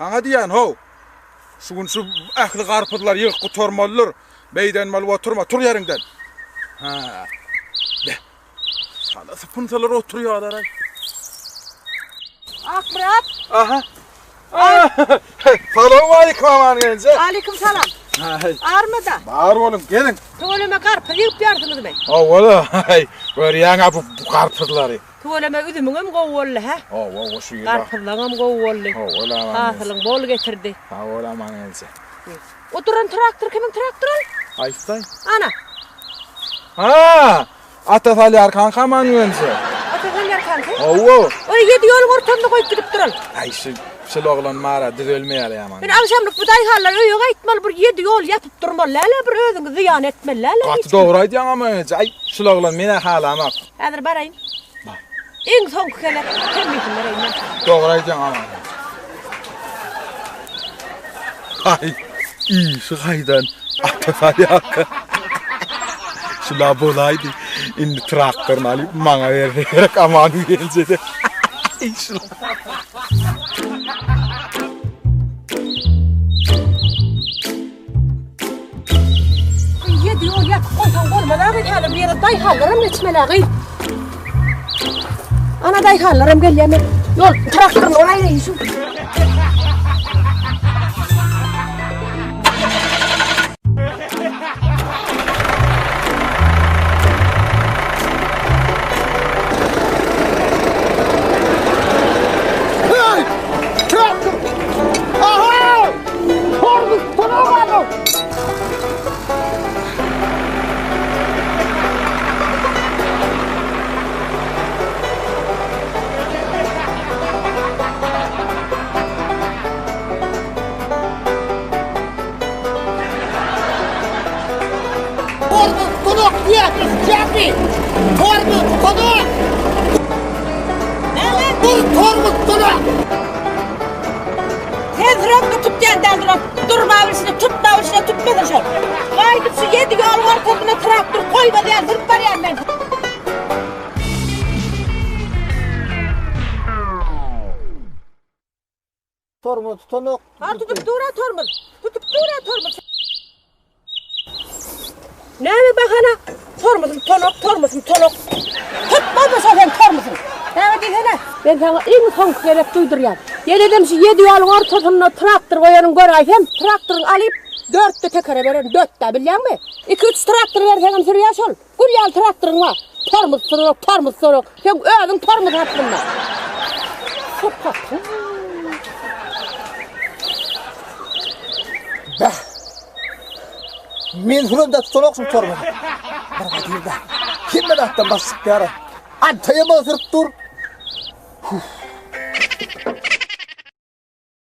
Sana diyen ho. Şu ahli qarpıdlar yığıp tormallar. Meydanmal oturma, tur yerinden. Ha. De. Sana sıpıntalar oturuyorlar ay. Akmurat. Aha. Salamu aleyküm aman gelince. Aleyküm selam. Armada. Bağır oğlum gelin. Tuvaleme karpı yiyip yardınız bey. Oğlum görüyen bu qarpıdları. Tuvaleme üzümünüm govollu ha. O şu yıla. Karpılarım govollu. Oğlum. Hasılın bol getirdi. Ha oğlum aman gelince. Oturan traktör kimin traktörü? Ayıstay. Ana. Ha. Atatali arkan kaman gelince. Atakanlar kanka. Oo. O 7 yolun ortasında koyup gidip duran. Ay şu oğlan mara düzelmeyer yaman. Ben akşamlık bu dayhallar öyle gitmeli bir 7 yol yapıp durmalı. Lala bir özünü ziyan etmeli. Lala. Katı doğraydı ya ama önce. Ay şu oğlan mene halamak. Hadi barayım. En son kere kimliğin vereyim. Doğraydı ama. Ay iyi şu haydan Atatali arka. Şu labolaydı. İndi traktörün alıp bana vererek aman gelince de. Ay şu. 7 yol yapıp koysan olmadan bir tane bir yere dayhallarım etmeli. Ana dayhallarım gel yemek. Yol traktörün orayla yiyorsun. Tezrak tut geldi durma avrisine tutma avrisine tutmadın şu. Haydi şu 7 yol var koduna traktör koyma diye zırp var yani ben. Tormuz, tonuk. Ha tutup dura tormuz. Tutup dura tormuz. Ne mi bakana? Tormuzum tonuk. Tutma da sen tormuzum. Ne diyene? Ben sana en son gerek duyduruyorum. Ya dedim şu 7 yolun ortasına traktör koyanın görayım. Traktörün alıp 4 tekere veren 4 de biliyor musun? 2-3 traktör versen sürüyor sol. Gülyan traktörün var. Tormuz soruk. Sen özün tormuz hattında. Be. Men hurunda tutonoksun tormuz. Bir de. Kimden attan basıp yara. Antaya mı dur.